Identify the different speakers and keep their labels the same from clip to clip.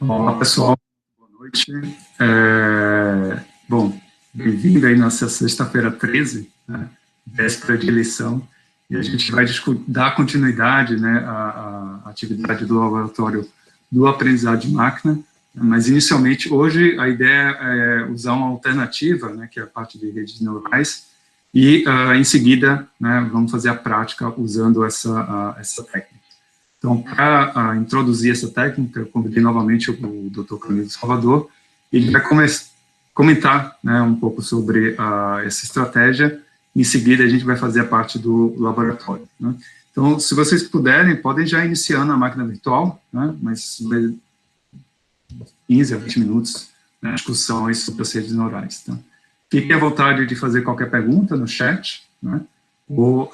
Speaker 1: Olá, pessoal. Boa noite. Bom, bem-vindo aí nessa sexta-feira 13, né, véspera de eleição, e a gente vai dar continuidade, né, à atividade do laboratório do aprendizado de máquina, mas inicialmente hoje a ideia é usar uma alternativa, né, que é a parte de redes neurais, e em seguida, né, vamos fazer a prática usando essa técnica. Então, para introduzir essa técnica, eu convidei novamente o Dr. Camilo Salvador, e ele vai comentar, né, um pouco sobre essa estratégia. Em seguida, a gente vai fazer a parte do laboratório, né? Então, se vocês puderem, podem já iniciar na máquina virtual, né, mas 15 a 20 minutos, né, discussão aí sobre as redes neurais. Tá? Fiquem à vontade de fazer qualquer pergunta no chat, né, ou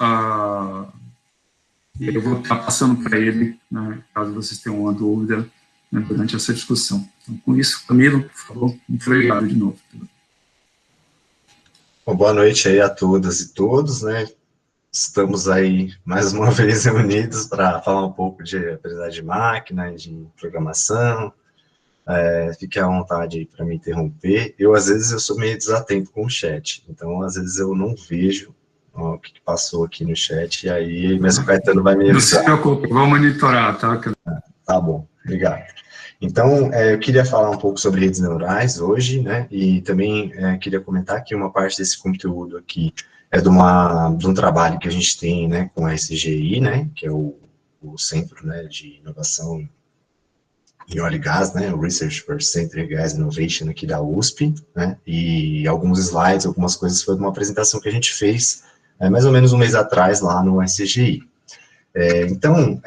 Speaker 1: eu vou estar passando para ele, né, caso vocês tenham uma dúvida, né, durante essa discussão. Então, com isso, Camilo, por favor, muito obrigado de novo.
Speaker 2: Bom, boa noite aí a todas e todos, né? Estamos aí mais uma vez reunidos para falar um pouco de aprendizagem de máquina, de programação. Fique à vontade para me interromper. Às vezes, eu sou meio desatento com o chat, então, às vezes, eu não vejo o que passou aqui no chat, e aí, mesmo o Caetano vai me avisar.
Speaker 1: Não se preocupe, vou monitorar, tá?
Speaker 2: Tá bom, obrigado. Então, eu queria falar um pouco sobre redes neurais hoje, né, e também queria comentar que uma parte desse conteúdo aqui é de um trabalho que a gente tem, né, com a SGI, né, que é o Centro, né, de Inovação em Óleo e Gás, né, o Research for Center Gas Innovation aqui da USP, né, e alguns slides, algumas coisas foi de uma apresentação que a gente fez mais ou menos um mês atrás lá no SGI. Então,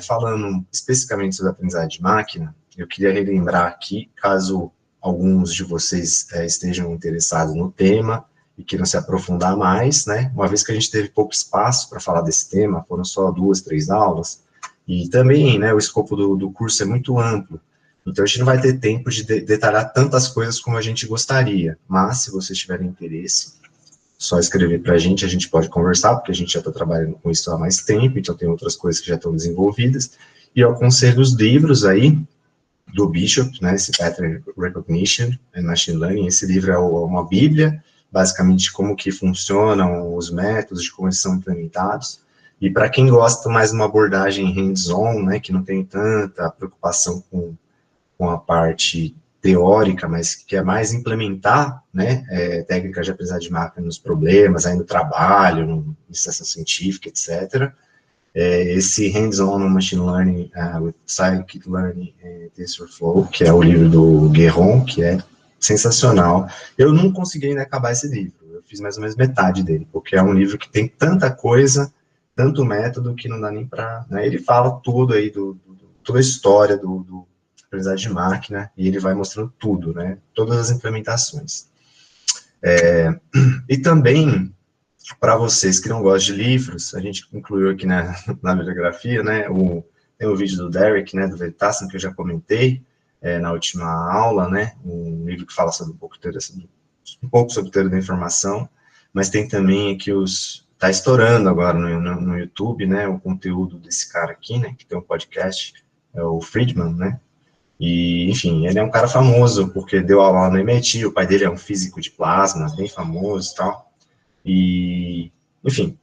Speaker 2: falando especificamente sobre a aprendizagem de máquina, eu queria relembrar aqui, caso alguns de vocês estejam interessados no tema e queiram se aprofundar mais, né, uma vez que a gente teve pouco espaço para falar desse tema, foram só 2, 3 aulas, e também, né, o escopo do curso é muito amplo, então a gente não vai ter tempo de detalhar tantas coisas como a gente gostaria, mas se vocês tiverem interesse, só escrever para a gente pode conversar, porque a gente já está trabalhando com isso há mais tempo, então tem outras coisas que já estão desenvolvidas, e eu aconselho os livros aí, do Bishop, né, esse Pattern Recognition and Machine Learning, esse livro é uma bíblia, basicamente de como que funcionam os métodos, de como eles são implementados, e para quem gosta mais de uma abordagem hands-on, né, que não tem tanta preocupação com a parte teórica, mas que é mais implementar, né, técnicas de aprendizagem de máquina nos problemas, aí no trabalho, na iniciação científica, etc., esse Hands-on no Machine Learning with Scikit-Learn and TensorFlow, que é o livro do Guéron, que é sensacional. Eu não consegui ainda acabar esse livro, eu fiz mais ou menos metade dele, porque é um livro que tem tanta coisa, tanto método, que não dá nem para... Né, ele fala tudo aí, toda a história do aprendizagem de máquina, e ele vai mostrando tudo, né, todas as implementações. E também, para vocês que não gostam de livros, a gente incluiu aqui na bibliografia, né, tem o vídeo do Derek, né, do Veritasium, que eu já comentei na última aula, né, um livro que fala sobre um pouco sobre teoria da informação, mas tem também aqui está estourando agora no YouTube, né, o conteúdo desse cara aqui, né, que tem um podcast, é o Friedman, né, e, enfim, ele é um cara famoso, porque deu aula lá no MIT, o pai dele é um físico de plasma, bem famoso e tal, e, enfim,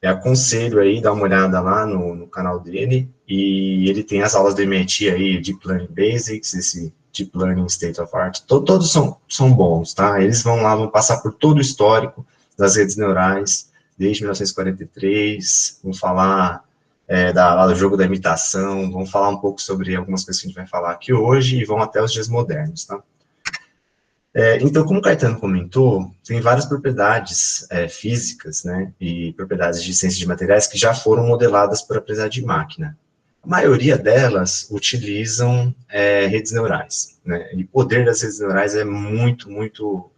Speaker 2: aconselho aí, dar uma olhada lá no canal dele, e ele tem as aulas do MIT aí, Deep Learning Basics, esse Deep Learning State of Art, todos são bons, tá? Eles vão passar por todo o histórico das redes neurais, desde 1943, vão falar lá do jogo da imitação, vão falar um pouco sobre algumas coisas que a gente vai falar aqui hoje, e vão até os dias modernos, tá? Então, como o Caetano comentou, tem várias propriedades físicas, né, e propriedades de ciência de materiais que já foram modeladas por aprendizagem de máquina. A maioria delas utilizam redes neurais, né, e o poder das redes neurais é muito, muito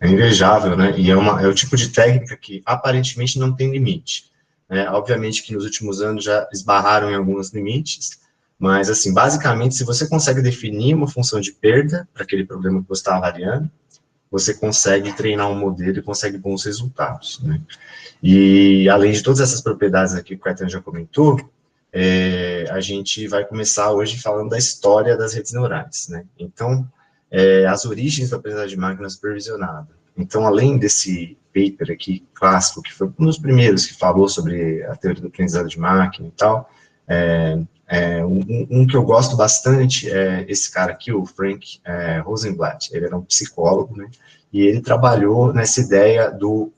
Speaker 2: invejável, né, e é o tipo de técnica que aparentemente não tem limite. Obviamente que nos últimos anos já esbarraram em alguns limites, mas, assim, basicamente, se você consegue definir uma função de perda para aquele problema que você está avaliando, você consegue treinar um modelo e consegue bons resultados, né? E, além de todas essas propriedades aqui que o Caetano já comentou, a gente vai começar hoje falando da história das redes neurais, né? Então, as origens da aprendizagem de máquina supervisionada. Então, além desse paper aqui, clássico, que foi um dos primeiros que falou sobre a teoria do aprendizado de máquina e tal, um que eu gosto bastante é esse cara aqui, o Frank Rosenblatt. Ele era um psicólogo, né? E ele trabalhou nessa ideia do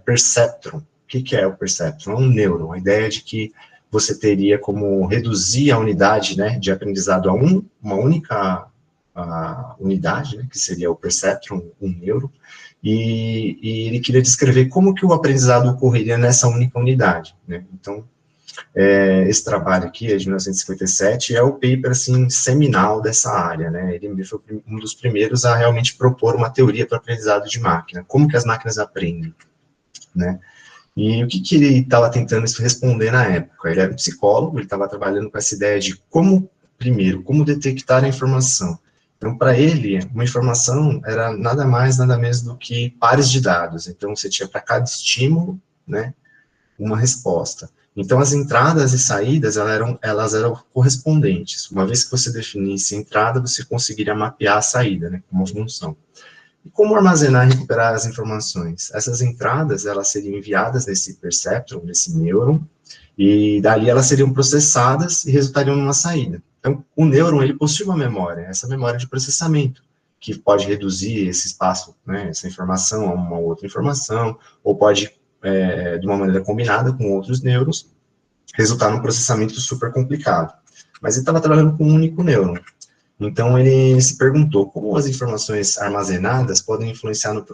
Speaker 2: perceptron. O que é o perceptron? É um nêuron, a ideia de que você teria como reduzir a unidade, né, de aprendizado a uma única unidade, né, que seria o perceptron, um neuro, e ele queria descrever como que o aprendizado ocorreria nessa única unidade, né? Então, esse trabalho aqui é de 1957, é o paper, assim, seminal dessa área, né? Ele foi um dos primeiros a realmente propor uma teoria para o aprendizado de máquina, como que as máquinas aprendem, né? E o que ele estava tentando responder na época? Ele era um psicólogo, ele estava trabalhando com essa ideia de como, primeiro, como detectar a informação. Então, para ele, uma informação era nada mais, nada menos do que pares de dados. Então, você tinha para cada estímulo, né, uma resposta. Então, as entradas e saídas, elas eram correspondentes. Uma vez que você definisse a entrada, você conseguiria mapear a saída, né, como função. E como armazenar e recuperar as informações? Essas entradas, elas seriam enviadas nesse perceptron, nesse nêuron, e dali elas seriam processadas e resultariam numa saída. Então, o nêuron, ele possui uma memória, essa memória de processamento, que pode reduzir esse espaço, né, essa informação a uma outra informação, ou pode, de uma maneira combinada com outros nêurons, resultar num processamento super complicado. Mas ele estava trabalhando com um único nêuron. Então, ele se perguntou como as informações armazenadas podem influenciar no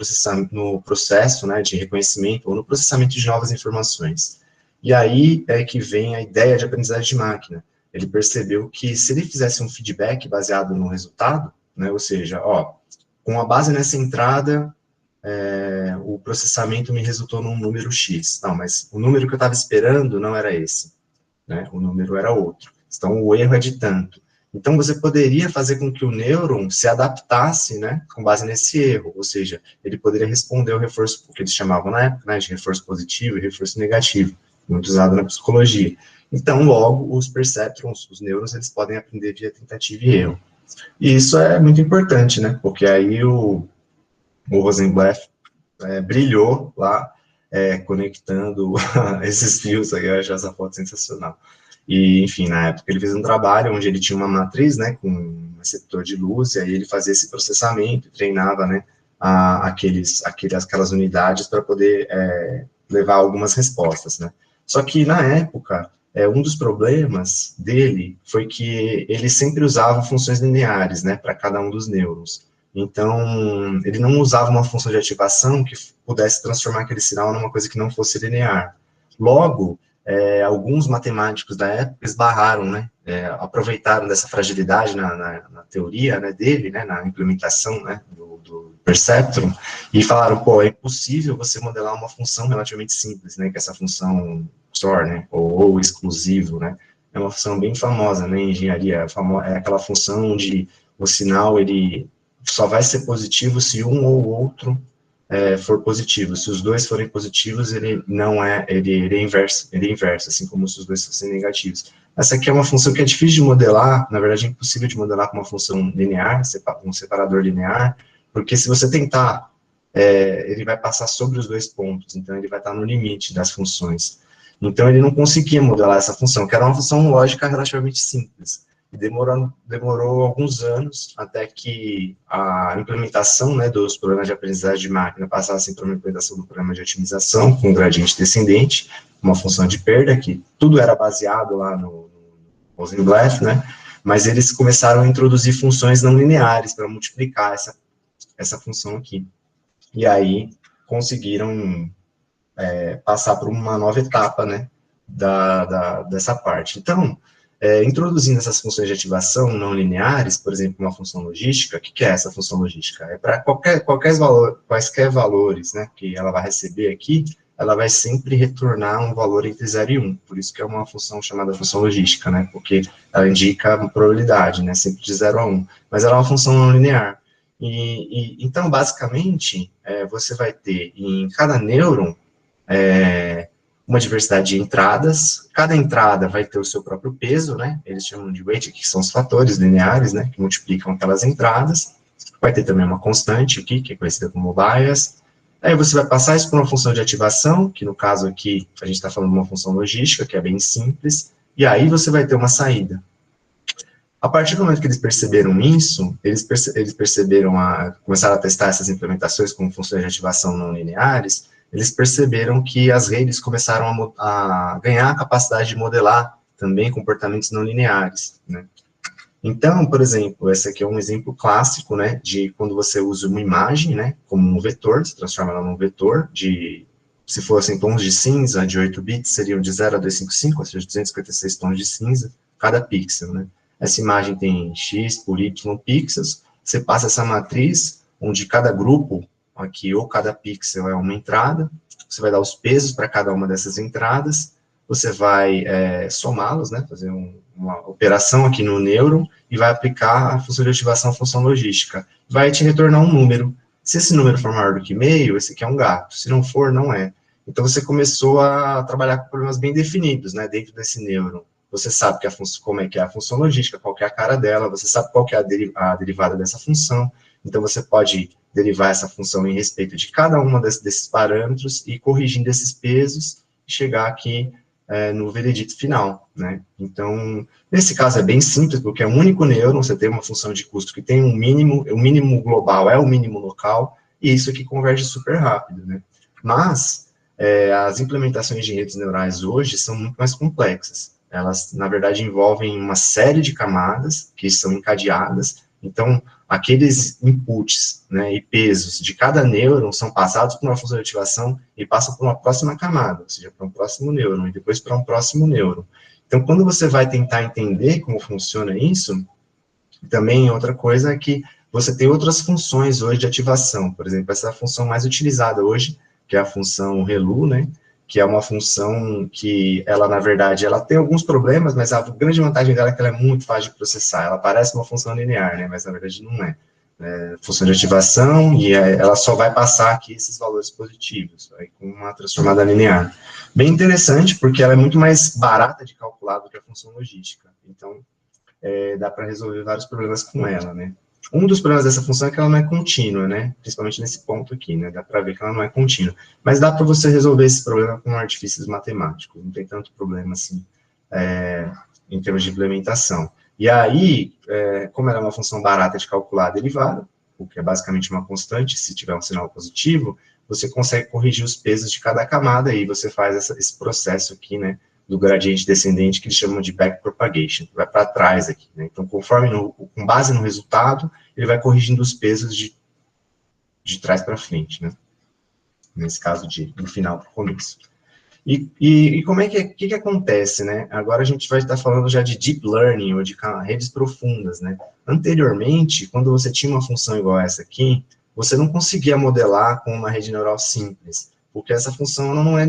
Speaker 2: processo, né, de reconhecimento ou no processamento de novas informações. E aí é que vem a ideia de aprendizagem de máquina. Ele percebeu que se ele fizesse um feedback baseado no resultado, né, ou seja, com a base nessa entrada, o processamento me resultou num número X. Não, mas o número que eu estava esperando não era esse, né, o número era outro. Então, o erro é de tanto. Então, você poderia fazer com que o nêuron se adaptasse, né, com base nesse erro, ou seja, ele poderia responder ao reforço, o que eles chamavam na época, né, de reforço positivo e reforço negativo, muito usado na psicologia. Então, logo, os perceptrons, os nêurons, eles podem aprender via tentativa e erro. E isso é muito importante, né, porque aí o Rosenblatt brilhou lá, conectando esses fios aí, eu acho essa foto sensacional. E, enfim, na época ele fez um trabalho onde ele tinha uma matriz, né, com um receptor de luz, e aí ele fazia esse processamento, treinava, né, aquelas unidades para poder levar algumas respostas, né. Só que, na época, um dos problemas dele foi que ele sempre usava funções lineares, né, para cada um dos nêurons. Então, ele não usava uma função de ativação que pudesse transformar aquele sinal numa coisa que não fosse linear. Logo, alguns matemáticos da época esbarraram, né, aproveitaram dessa fragilidade na teoria, né, dele, né, na implementação, né, do perceptron, e falaram, pô, é impossível você modelar uma função relativamente simples, né, que é essa função XOR, né, ou exclusivo, né, é uma função bem famosa, né, em engenharia, é aquela função onde o sinal, ele só vai ser positivo se um ou outro for positivo. Se os dois forem positivos, ele é inverso, assim como se os dois fossem negativos. Essa aqui é uma função que é difícil de modelar, na verdade é impossível de modelar com uma função linear, um separador linear, porque se você tentar, ele vai passar sobre os dois pontos, então ele vai estar no limite das funções. Então ele não conseguia modelar essa função, que era uma função lógica relativamente simples. E demorou alguns anos até que a implementação, né, dos programas de aprendizagem de máquina passassem para uma implementação do programa de otimização com gradiente descendente, uma função de perda, que tudo era baseado lá no Rosenblatt, né, mas eles começaram a introduzir funções não lineares para multiplicar essa função aqui. E aí conseguiram passar por uma nova etapa, né, dessa parte. Então, introduzindo essas funções de ativação não lineares, por exemplo, uma função logística. O que é essa função logística? É para quaisquer valores, né, que ela vai receber aqui, ela vai sempre retornar um valor entre 0 e 1, por isso que é uma função chamada função logística, né, porque ela indica a probabilidade, né, sempre de 0 a 1, mas ela é uma função não linear. Então, basicamente, você vai ter em cada nêuron uma diversidade de entradas, cada entrada vai ter o seu próprio peso, né, eles chamam de weight, que são os fatores lineares, né, que multiplicam aquelas entradas, vai ter também uma constante aqui, que é conhecida como bias, aí você vai passar isso por uma função de ativação, que no caso aqui, a gente está falando de uma função logística, que é bem simples, e aí você vai ter uma saída. A partir do momento que eles perceberam isso, eles perceberam, começaram a testar essas implementações com funções de ativação não lineares, eles perceberam que as redes começaram a ganhar a capacidade de modelar também comportamentos não lineares, né? Então, por exemplo, esse aqui é um exemplo clássico, né, de quando você usa uma imagem, né, como um vetor, você transforma ela num vetor se fossem tons de cinza, de 8 bits, seriam de 0 a 255, ou seja, 256 tons de cinza, cada pixel, né? Essa imagem tem x por y pixels, você passa essa matriz, onde cada grupo aqui, ou cada pixel é uma entrada, você vai dar os pesos para cada uma dessas entradas, você vai somá-los, né, fazer uma operação aqui no nêuron, e vai aplicar a função de ativação, a função logística. Vai te retornar um número. Se esse número for maior do que meio, esse aqui é um gato. Se não for, não é. Então, você começou a trabalhar com problemas bem definidos, né, dentro desse nêuron. Você sabe como é que é a função logística, qual que é a cara dela, você sabe qual que é a derivada dessa função, então você pode derivar essa função em respeito de cada uma desses parâmetros e corrigindo esses pesos e chegar aqui no veredito final, né? Então, nesse caso é bem simples, porque é um único nêuron, você tem uma função de custo que tem um mínimo, o mínimo global é o mínimo local, e isso aqui converge super rápido, né? Mas, as implementações de redes neurais hoje são muito mais complexas. Elas, na verdade, envolvem uma série de camadas que são encadeadas, então, aqueles inputs, né, e pesos de cada nêuron são passados por uma função de ativação e passam por uma próxima camada, ou seja, para um próximo nêuron, e depois para um próximo nêuron. Então, quando você vai tentar entender como funciona isso, também outra coisa é que você tem outras funções hoje de ativação, por exemplo, essa função mais utilizada hoje, que é a função ReLU, né, que é uma função que ela, na verdade, ela tem alguns problemas, mas a grande vantagem dela é que ela é muito fácil de processar. Ela parece uma função linear, né, mas na verdade não é. Função de ativação, e ela só vai passar aqui esses valores positivos, aí, com uma transformada linear. Bem interessante, porque ela é muito mais barata de calcular do que a função logística. Então, dá para resolver vários problemas com ela, né. Um dos problemas dessa função é que ela não é contínua, né, principalmente nesse ponto aqui, né, dá para ver que ela não é contínua, mas dá para você resolver esse problema com artifícios matemáticos, não tem tanto problema, assim, em termos de implementação. E aí, como ela é uma função barata de calcular a derivada, o que é basicamente uma constante, se tiver um sinal positivo, você consegue corrigir os pesos de cada camada, e você faz esse processo aqui, né, do gradiente descendente, que eles chamam de backpropagation, que vai para trás aqui, né? Então, com base no resultado, ele vai corrigindo os pesos de trás para frente, né? Nesse caso, do final para o começo. E como é que acontece, né? Agora a gente vai estar falando já de deep learning, ou de redes profundas, né? Anteriormente, quando você tinha uma função igual a essa aqui, você não conseguia modelar com uma rede neural simples, porque essa função não é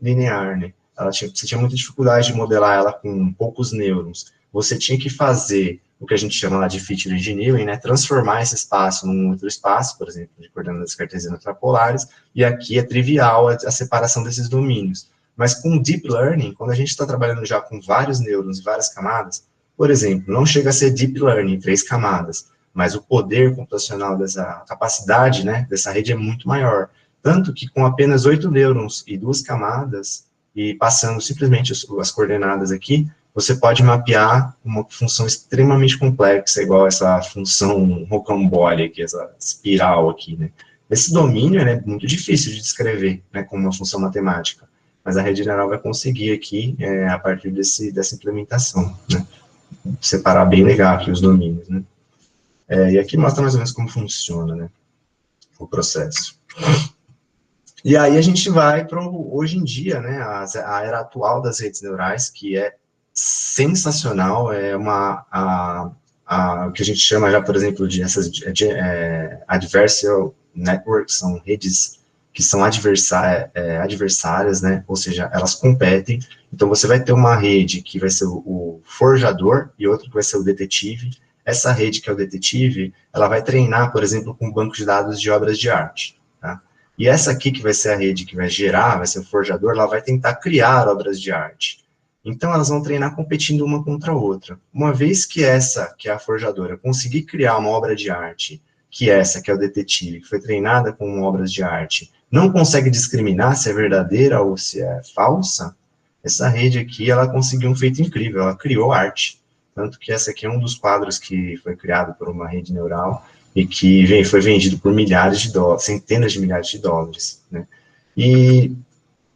Speaker 2: linear, né? Você tinha muita dificuldade de modelar ela com poucos nêurons. Você tinha que fazer o que a gente chama lá de feature engineering, né, transformar esse espaço num outro espaço, por exemplo, de coordenadas cartesianas trapolares, e aqui é trivial a separação desses domínios. Mas com deep learning, quando a gente está trabalhando já com vários nêurons e várias camadas, por exemplo, não chega a ser deep learning em 3 camadas, mas o poder computacional dessa capacidade, né, dessa rede é muito maior. Tanto que com apenas 8 nêurons e 2 camadas, e passando simplesmente as coordenadas aqui, você pode mapear uma função extremamente complexa, igual essa função rocambole aqui, essa espiral aqui, né. Esse domínio é muito difícil de descrever, né, como uma função matemática, mas a rede neural vai conseguir aqui, a partir dessa implementação, né, separar bem legal aqui os domínios, né. E aqui mostra mais ou menos como funciona, né, o processo. E aí a gente vai para, hoje em dia, né, a era atual das redes neurais, que é sensacional, é o que a gente chama já, por exemplo, de essas adversarial networks, são redes que são adversárias, né, ou seja, elas competem. Então você vai ter uma rede que vai ser o forjador e outra que vai ser o detetive. Essa rede que é o detetive, ela vai treinar, por exemplo, com um banco de dados de obras de arte, tá? E essa aqui, que vai ser a rede que vai gerar, vai ser o forjador, ela vai tentar criar obras de arte. Então, elas vão treinar competindo uma contra a outra. Uma vez que essa, que é a forjadora, conseguir criar uma obra de arte, que essa, que é o detetive, que foi treinada com obras de arte, não consegue discriminar se é verdadeira ou se é falsa, essa rede aqui, ela conseguiu um feito incrível, ela criou arte. Tanto que essa aqui é um dos quadros que foi criado por uma rede neural e que foi vendido por milhares de dólares, centenas de milhares de dólares, né? E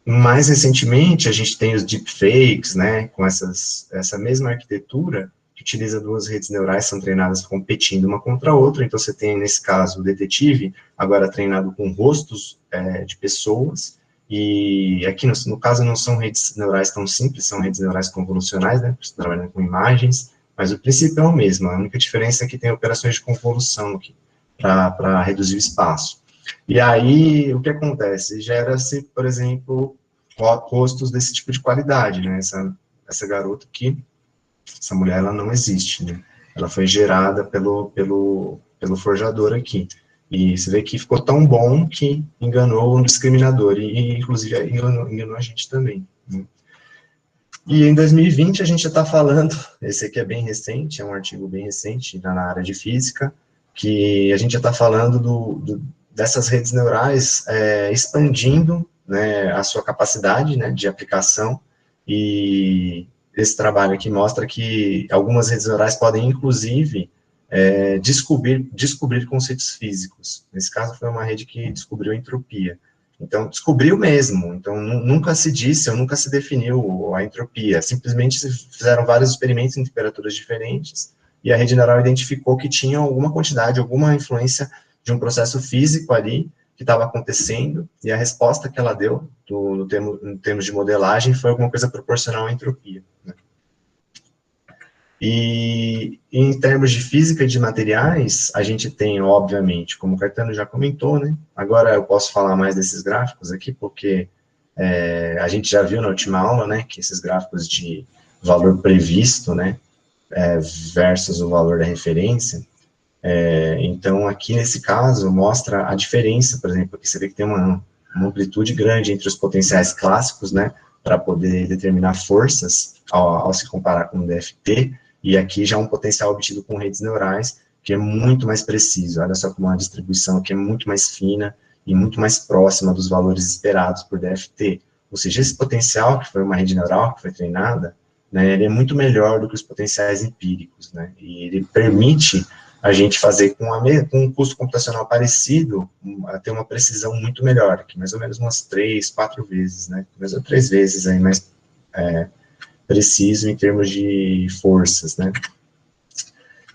Speaker 2: mais recentemente, a gente tem os deepfakes, né, com essa mesma arquitetura, que utiliza duas redes neurais, são treinadas competindo uma contra a outra. Então, você tem, nesse caso, o detetive, agora treinado com rostos de pessoas, e aqui, no caso, não são redes neurais tão simples, são redes neurais convolucionais, né, trabalhando com imagens, mas o princípio é o mesmo. A única diferença é que tem operações de convolução aqui, para reduzir o espaço. E aí, o que acontece? Gera-se, por exemplo, rostos desse tipo de qualidade, né? Essa garota aqui, essa mulher, ela não existe, né? Ela foi gerada pelo forjador aqui. E você vê que ficou tão bom que enganou um discriminador, e inclusive enganou a gente também, né? E em 2020 a gente já está falando, esse aqui é bem recente, é um artigo bem recente na área de física, que a gente já está falando dessas redes neurais expandindo, né, a sua capacidade, né, de aplicação, e esse trabalho aqui mostra que algumas redes neurais podem, inclusive, descobrir conceitos físicos. Nesse caso, foi uma rede que descobriu a entropia. Então, descobriu mesmo. Então, nunca se disse, ou nunca se definiu a entropia. Simplesmente se fizeram vários experimentos em temperaturas diferentes, e a rede neural identificou que tinha alguma quantidade, alguma influência de um processo físico ali que estava acontecendo, e a resposta que ela deu, em termos de modelagem, foi alguma coisa proporcional à entropia, né? E em termos de física e de materiais, a gente tem, obviamente, como o Caetano já comentou, né? Agora eu posso falar mais desses gráficos aqui, porque a gente já viu na última aula, né, que esses gráficos de valor previsto, né, versus o valor da referência. Então, aqui nesse caso, mostra a diferença, por exemplo, aqui você vê que tem uma amplitude grande entre os potenciais clássicos, né, para poder determinar forças ao se comparar com o DFT, e aqui já um potencial obtido com redes neurais, que é muito mais preciso. Olha só como uma distribuição que é muito mais fina e muito mais próxima dos valores esperados por DFT. Ou seja, esse potencial, que foi uma rede neural que foi treinada, né, ele é muito melhor do que os potenciais empíricos, né, e ele permite a gente fazer com um custo computacional parecido, ter uma precisão muito melhor, que mais ou menos umas 3, 4 vezes, né, mais ou 3 vezes aí mais preciso em termos de forças, né.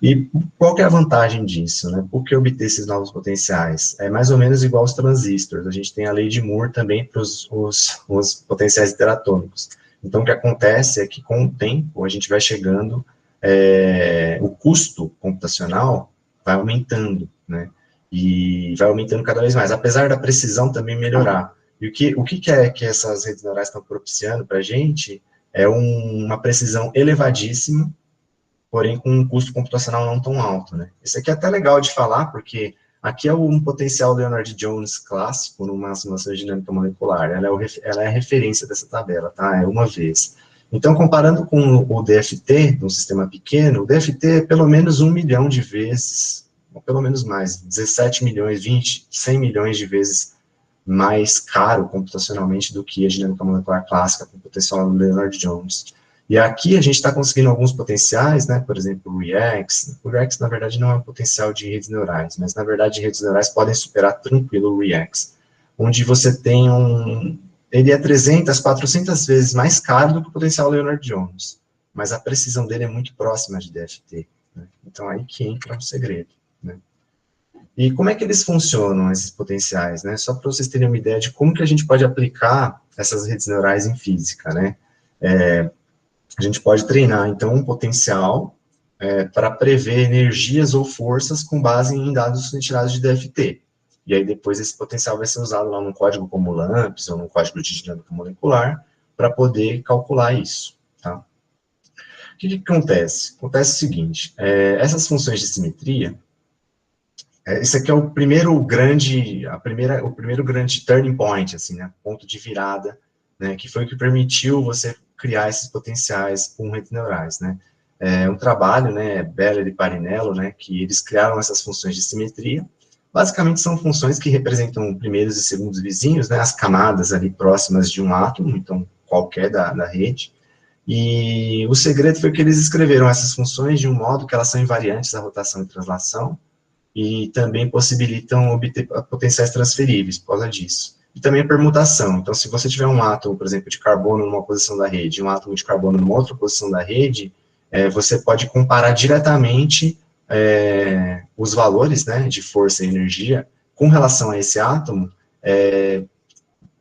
Speaker 2: E qual que é a vantagem disso, né? Por que obter esses novos potenciais? É mais ou menos igual aos transistores. A gente tem a lei de Moore também para os potenciais interatômicos. Então, o que acontece é que, com o tempo, a gente vai chegando, o custo computacional vai aumentando, né? E vai aumentando cada vez mais, apesar da precisão também melhorar. E o que é que essas redes neurais estão propiciando para a gente é uma precisão elevadíssima, porém com um custo computacional não tão alto, né? Isso aqui é até legal de falar, porque aqui é um potencial Leonard Jones clássico numa simulação de dinâmica molecular. Ela é a referência dessa tabela, tá? É uma vez. Então, comparando com o DFT, num sistema pequeno, o DFT é pelo menos 1 milhão de vezes, ou pelo menos mais, 17 milhões, 20, 100 milhões de vezes mais caro computacionalmente do que a dinâmica molecular clássica com o potencial Leonard Jones. E aqui a gente está conseguindo alguns potenciais, né, por exemplo, o ReX. O ReX, na verdade, não é um potencial de redes neurais, mas, na verdade, redes neurais podem superar tranquilo o ReX, onde você tem ele é 300, 400 vezes mais caro do que o potencial Leonard Jones, mas a precisão dele é muito próxima de DFT, né? Então, aí que entra o segredo, né? E como é que eles funcionam, esses potenciais, né? Só para vocês terem uma ideia de como que a gente pode aplicar essas redes neurais em física, né? A gente pode treinar, então, um potencial para prever energias ou forças com base em dados retirados de DFT. E aí, depois, esse potencial vai ser usado lá num código como LAMMPS ou num código de dinâmica molecular para poder calcular isso, tá? O que acontece? Acontece o seguinte, essas funções de simetria, esse aqui é o primeiro grande, o primeiro grande turning point, assim, né, ponto de virada, né, que foi o que permitiu você criar esses potenciais com redes neurais, né. É um trabalho, né, Beller e Parinello, né, que eles criaram essas funções de simetria. Basicamente são funções que representam primeiros e segundos vizinhos, né, as camadas ali próximas de um átomo, então qualquer da rede. E o segredo foi que eles escreveram essas funções de um modo que elas são invariantes à rotação e translação, e também possibilitam obter potenciais transferíveis por causa disso. E também a permutação. Então, se você tiver um átomo, por exemplo, de carbono numa posição da rede, e um átomo de carbono numa outra posição da rede, você pode comparar diretamente os valores, né, de força e energia com relação a esse átomo,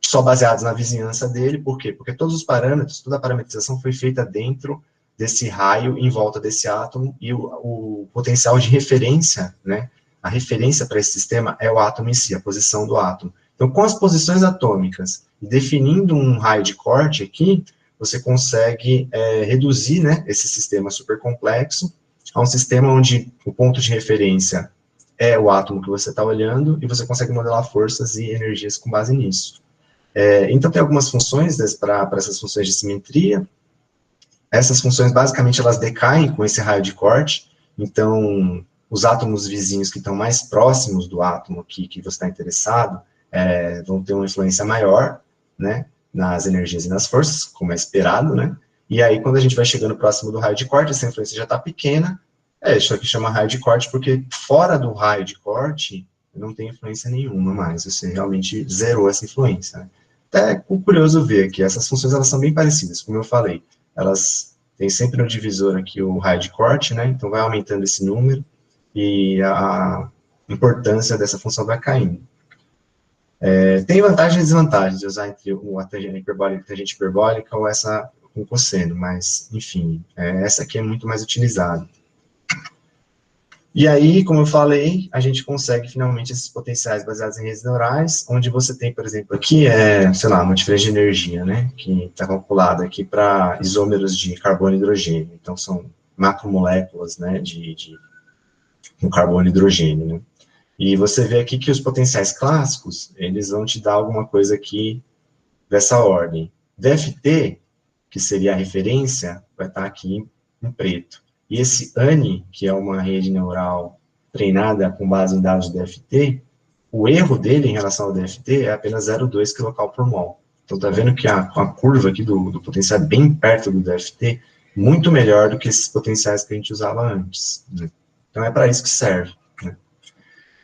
Speaker 2: só baseados na vizinhança dele. Por quê? Porque todos os parâmetros, toda a parametrização foi feita dentro desse raio em volta desse átomo, e o potencial de referência, né, a referência para esse sistema é o átomo em si, a posição do átomo. Então, com as posições atômicas, e definindo um raio de corte aqui, você consegue reduzir, né, esse sistema supercomplexo a um sistema onde o ponto de referência é o átomo que você está olhando, e você consegue modelar forças e energias com base nisso. Então, tem algumas funções para essas funções de simetria. Essas funções, basicamente, elas decaem com esse raio de corte. Então, os átomos vizinhos que estão mais próximos do átomo que você está interessado, vão ter uma influência maior, né, nas energias e nas forças, como é esperado, né, e aí, quando a gente vai chegando próximo do raio de corte, essa influência já está pequena. Isso aqui chama raio de corte, porque fora do raio de corte, não tem influência nenhuma mais, você realmente zerou essa influência, né. Até curioso ver que essas funções, elas são bem parecidas, como eu falei, elas têm sempre no divisor aqui o raio de corte, né, então vai aumentando esse número, e a importância dessa função vai caindo. Tem vantagens e desvantagens de usar entre a tangente hiperbólica e a tangente hiperbólica, ou essa com cosseno, mas, enfim, essa aqui é muito mais utilizada. E aí, como eu falei, a gente consegue, finalmente, esses potenciais baseados em redes neurais, onde você tem, por exemplo, aqui sei lá, uma diferença de energia, né, que está calculada aqui para isômeros de carbono e hidrogênio. Então, são macromoléculas, né, de carbono e hidrogênio, né. E você vê aqui que os potenciais clássicos, eles vão te dar alguma coisa aqui dessa ordem. DFT, que seria a referência, vai estar aqui em preto. E esse ANI, que é uma rede neural treinada com base em dados de DFT, o erro dele em relação ao DFT é apenas 0,2 kcal/mol. Então, está vendo que a curva aqui do potencial é bem perto do DFT, muito melhor do que esses potenciais que a gente usava antes, né? Então, é para isso que serve, né?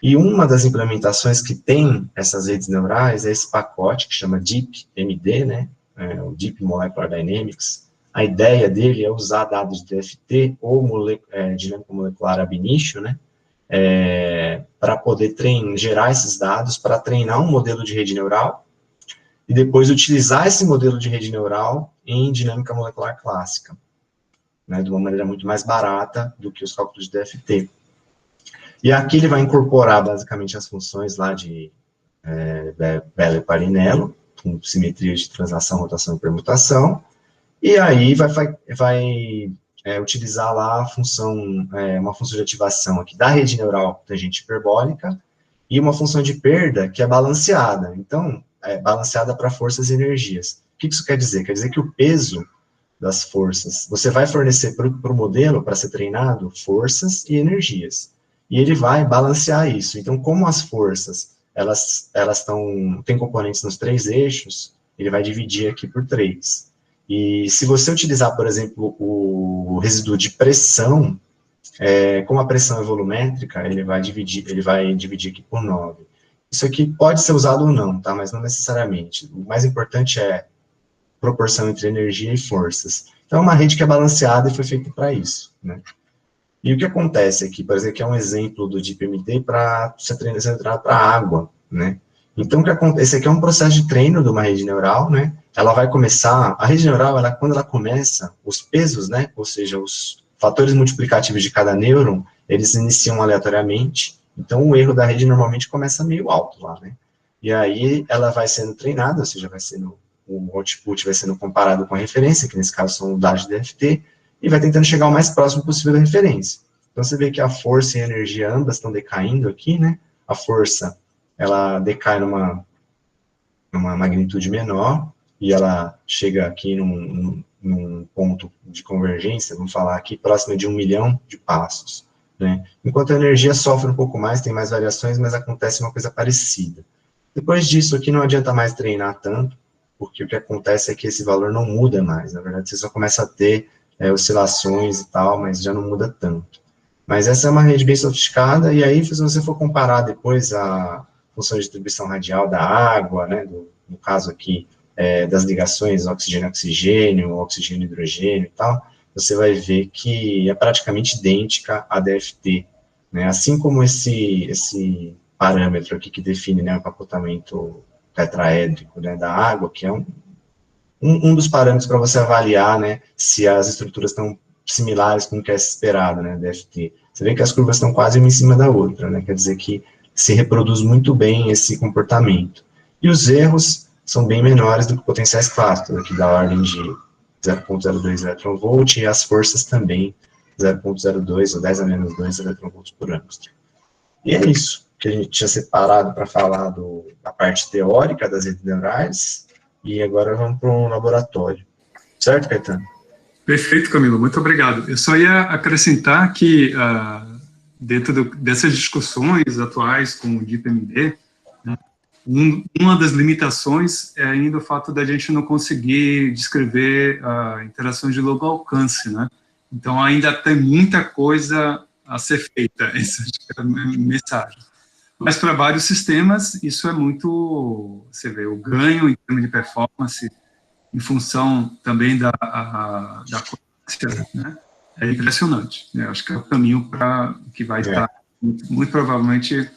Speaker 2: E uma das implementações que tem essas redes neurais é esse pacote que chama DeepMD, né? O Deep Molecular Dynamics. A ideia dele é usar dados de DFT ou dinâmica molecular ab initio, né? Para poder gerar esses dados para treinar um modelo de rede neural e depois utilizar esse modelo de rede neural em dinâmica molecular clássica, né? De uma maneira muito mais barata do que os cálculos de DFT. E aqui ele vai incorporar, basicamente, as funções lá de Beller e Parinello, com simetria de translação, rotação e permutação, e aí vai utilizar lá a função, uma função de ativação aqui da rede neural tangente hiperbólica, e uma função de perda que é balanceada. Então, balanceada para forças e energias. O que isso quer dizer? Quer dizer que o peso das forças, você vai fornecer para o modelo, para ser treinado, forças e energias. E ele vai balancear isso. Então, como as forças, elas têm componentes nos 3 eixos, ele vai dividir aqui por 3. E se você utilizar, por exemplo, o resíduo de pressão, como a pressão é volumétrica, ele vai dividir aqui por 9. Isso aqui pode ser usado ou não, tá? Mas não necessariamente. O mais importante é proporção entre energia e forças. Então, é uma rede que é balanceada e foi feita para isso, né? E o que acontece aqui, por exemplo, que é um exemplo do DeepMD para ser treinado para água, né? Então, o que acontece? Esse aqui é um processo de treino de uma rede neural, né? Ela vai começar, a rede neural, quando ela começa, os pesos, né? Ou seja, os fatores multiplicativos de cada nêuron, eles iniciam aleatoriamente. Então, o erro da rede normalmente começa meio alto lá, né? E aí, ela vai sendo treinada, ou seja, o output vai sendo comparado com a referência, que nesse caso são os dados de DFT, e vai tentando chegar o mais próximo possível da referência. Então, você vê que a força e a energia ambas estão decaindo aqui, né? A força, ela decai numa magnitude menor, e ela chega aqui num ponto de convergência, vamos falar aqui, próximo de 1 milhão de passos, né? Enquanto a energia sofre um pouco mais, tem mais variações, mas acontece uma coisa parecida. Depois disso aqui não adianta mais treinar tanto, porque o que acontece é que esse valor não muda mais, na verdade você só começa a ter oscilações e tal, mas já não muda tanto. Mas essa é uma rede bem sofisticada, e aí se você for comparar depois a função de distribuição radial da água, né, no caso aqui das ligações oxigênio-oxigênio, oxigênio-hidrogênio e tal, você vai ver que é praticamente idêntica à DFT, né, assim como esse parâmetro aqui que define, né, o capotamento tetraédrico, né, da água, que é um dos parâmetros para você avaliar, né, se as estruturas estão similares com o que é esperado, né, DFT. Você vê que as curvas estão quase uma em cima da outra, né, quer dizer que se reproduz muito bem esse comportamento. E os erros são bem menores do que potenciais clássicos, aqui da ordem de 0,02 eletronvolt, e as forças também 0,02 ou 10 a menos 2 eletronvolts por angstrom. E é isso que a gente tinha separado para falar da parte teórica das redes neurais, e agora vamos para um laboratório. Certo, Caetano?
Speaker 1: Perfeito, Camilo, muito obrigado. Eu só ia acrescentar que, dentro dessas discussões atuais com o DeepMD, né, uma das limitações é ainda o fato da gente não conseguir descrever interações de longo alcance, né? Então, ainda tem muita coisa a ser feita, essa é a mensagem. Mas para vários sistemas, isso é muito, você vê, o ganho em termos de performance, em função também da potência, né, é impressionante. Né? Acho que é o caminho para que vai estar, muito provavelmente,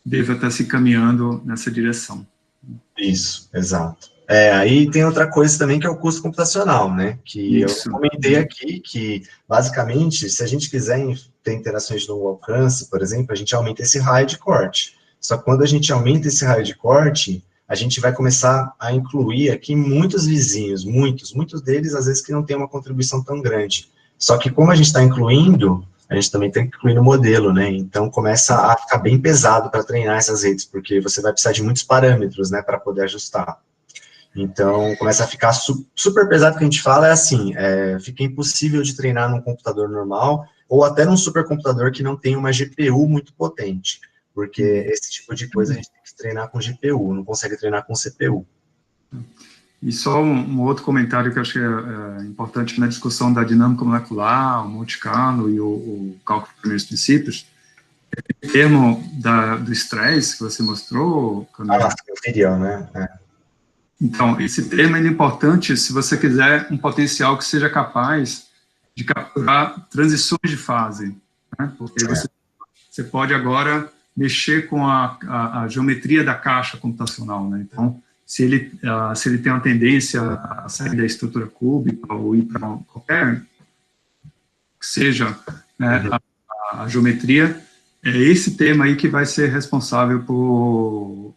Speaker 1: deve estar se caminhando nessa direção.
Speaker 2: Isso, exato. Aí tem outra coisa também que é o custo computacional, né? Que isso. Eu comentei aqui que, basicamente, se a gente quiser ter interações de longo alcance, por exemplo, a gente aumenta esse raio de corte. Só que quando a gente aumenta esse raio de corte, a gente vai começar a incluir aqui muitos vizinhos, muitos deles, às vezes, que não tem uma contribuição tão grande. Só que como a gente está incluindo, a gente também tem que incluir no modelo, né? Então, começa a ficar bem pesado para treinar essas redes, porque você vai precisar de muitos parâmetros, né, para poder ajustar. Então, começa a ficar super pesado. O que a gente fala é assim, fica impossível de treinar num computador normal, ou até num supercomputador que não tem uma GPU muito potente, porque esse tipo de coisa a gente tem que treinar com GPU, não consegue treinar com CPU.
Speaker 1: E só um outro comentário que eu achei importante na discussão da dinâmica molecular, o Monte Carlo e o cálculo de primeiros princípios, o termo do estresse que você mostrou, Camilo.
Speaker 2: Inferior, né?
Speaker 1: Então, esse termo é importante se você quiser um potencial que seja capaz de capturar transições de fase, né? Porque você pode agora mexer com a geometria da caixa computacional, né? Então, se ele tem uma tendência a sair da estrutura cúbica ou ir para qualquer que seja, né, a geometria, é esse termo aí que vai ser responsável por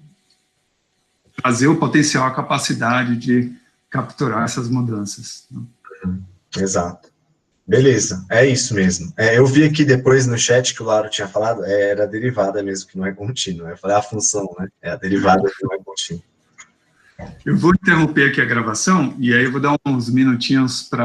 Speaker 1: trazer o potencial, a capacidade de capturar essas mudanças.
Speaker 2: Exato. Beleza, é isso mesmo. Eu vi aqui depois no chat que o Lauro tinha falado, era a derivada mesmo, que não é contínua. Eu falei a função, né? É a derivada que não é contínua.
Speaker 1: Eu vou interromper aqui a gravação, e aí eu vou dar uns minutinhos para